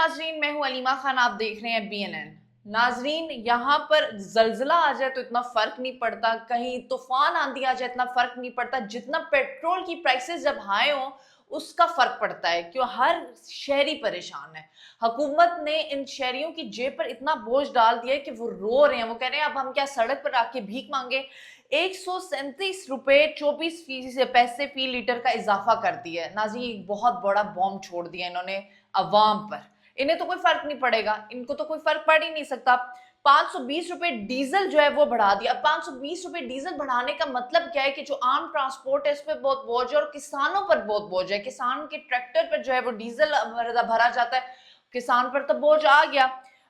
ناظرین، میں ہوں علیمہ خان، آپ دیکھ رہے ہیں BNN۔ ناظرین، یہاں پر زلزلہ آ جائے تو اتنا فرق نہیں پڑتا، کہیں طوفان آندھی آ جائے اتنا فرق نہیں پڑتا، جتنا پیٹرول کی پرائسز جب ہائی ہوں اس کا فرق پڑتا ہے، کیوں ہر شہری پریشان ہے۔ حکومت نے ان شہریوں کی جیب پر اتنا بوجھ ڈال دیا ہے کہ وہ رو رہے ہیں، وہ کہہ رہے ہیں اب ہم کیا سڑک پر آ کے بھیک مانگے۔ 137 روپے 24 پیسے فی لیٹر کا اضافہ کر دیا ہے۔ ناظرین، بہت بڑا بوم چھوڑ دیا انہوں نے عوام پر۔ انہیں تو کوئی فرق نہیں پڑے گا، ان کو تو کوئی فرق پڑ ہی نہیں سکتا۔ 520 روپے ڈیزل جو ہے وہ بڑھا دیا۔ 520 روپے ڈیزل بڑھانے کا مطلب کیا ہے کہ جو عام ٹرانسپورٹ ہے اس پہ بہت بوجھ ہے اور کسانوں پر بہت بوجھ ہے۔ کسان کے ٹریکٹر پر جو ہے وہ ڈیزل بھرا جاتا ہے، کسان پر تو بوجھ آ گیا۔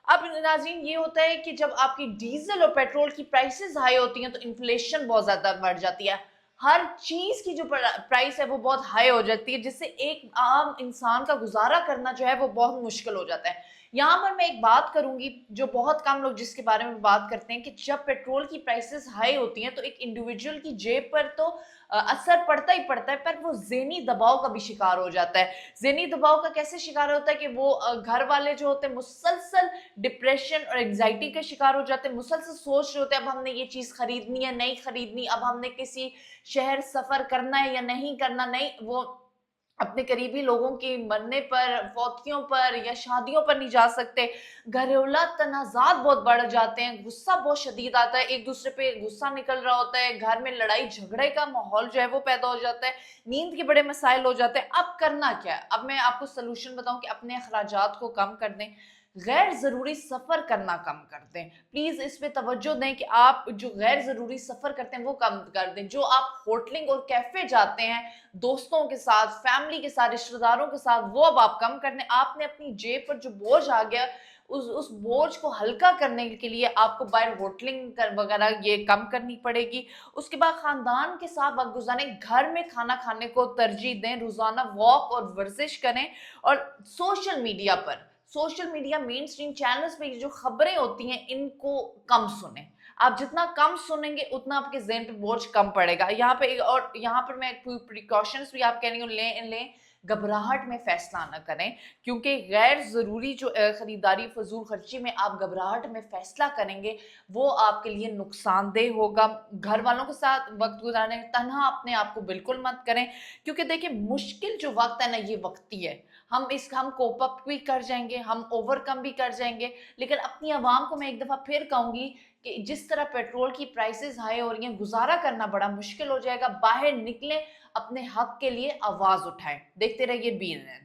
اب ناظرین، یہ ہوتا ہے کہ جب آپ کی ڈیزل اور پیٹرول کی پرائسز ہائی ہوتی ہیں تو انفلیشن بہت زیادہ بڑھ جاتی ہے، ہر چیز کی جو پرائس ہے وہ بہت ہائی ہو جاتی ہے، جس سے ایک عام انسان کا گزارا کرنا جو ہے وہ بہت مشکل ہو جاتا ہے۔ یہاں پر میں ایک بات کروں گی جو بہت کم لوگ جس کے بارے میں بات کرتے ہیں، کہ جب پیٹرول کی پرائسز ہائی ہوتی ہیں تو ایک انڈیویجول کی جیب پر تو اثر پڑتا ہی پڑتا ہے، پر وہ ذہنی دباؤ کا بھی شکار ہو جاتا ہے۔ ذہنی دباؤ کا کیسے شکار ہوتا ہے کہ وہ گھر والے جو ہوتے ہیں مسلسل ڈپریشن اور انگزائٹی کا شکار ہو جاتے ہیں، مسلسل سوچ رہے ہوتے ہیں اب ہم نے یہ چیز خریدنی ہے نہیں خریدنی، اب ہم نے کسی شہر سفر کرنا ہے یا نہیں کرنا، نہیں وہ اپنے قریبی لوگوں کی مرنے پر، فوتیوں پر یا شادیوں پر نہیں جا سکتے۔ گھریلو تنازعات بہت بڑھ جاتے ہیں، غصہ بہت شدید آتا ہے، ایک دوسرے پہ غصہ نکل رہا ہوتا ہے، گھر میں لڑائی جھگڑے کا ماحول جو ہے وہ پیدا ہو جاتا ہے، نیند کے بڑے مسائل ہو جاتے ہیں۔ اب کرنا کیا ہے؟ اب میں آپ کو سلوشن بتاؤں کہ اپنے اخراجات کو کم کر دیں، غیر ضروری سفر کرنا کم کر دیں۔ پلیز اس پہ توجہ دیں کہ آپ جو غیر ضروری سفر کرتے ہیں وہ کم کر دیں۔ جو آپ ہوٹلنگ اور کیفے جاتے ہیں دوستوں کے ساتھ، فیملی کے ساتھ، رشتہ داروں کے ساتھ، وہ اب آپ کم کر دیں۔ آپ نے اپنی جیب پر جو بوجھ آ گیا اس بوجھ کو ہلکا کرنے کے لیے آپ کو باہر ہوٹلنگ وغیرہ یہ کم کرنی پڑے گی۔ اس کے بعد خاندان کے ساتھ وقت گزاریں، گھر میں کھانا کھانے کو ترجیح دیں، روزانہ واک اور ورزش کریں، اور سوشل میڈیا مین اسٹریم چینلز پہ جو خبریں ہوتی ہیں ان کو کم سنیں۔ آپ جتنا کم سنیں گے اتنا آپ کے ذہن پہ بوجھ کم پڑے گا۔ یہاں پر میں کوئی پریکاشنز بھی آپ کہہ رہی ہوں لیں، گھبراہٹ میں فیصلہ نہ کریں، کیونکہ غیر ضروری جو خریداری فضول خرچی میں آپ گھبراہٹ میں فیصلہ کریں گے وہ آپ کے لیے نقصان دہ ہوگا۔ گھر والوں کے ساتھ وقت گزاریں، تنہا اپنے آپ کو بالکل مت کریں، کیونکہ دیکھیں مشکل جو وقت ہے نا یہ وقتی ہے، ہم کوپ اپ بھی کر جائیں گے، ہم اوور کم بھی کر جائیں گے، لیکن اپنی عوام کو میں ایک دفعہ پھر کہوں گی کہ جس طرح پیٹرول کی پرائسز ہائی ہو رہی ہیں، گزارا کرنا بڑا مشکل ہو جائے گا۔ باہر نکلیں، اپنے حق کے لیے آواز اٹھائیں۔ دیکھتے رہیے BNN۔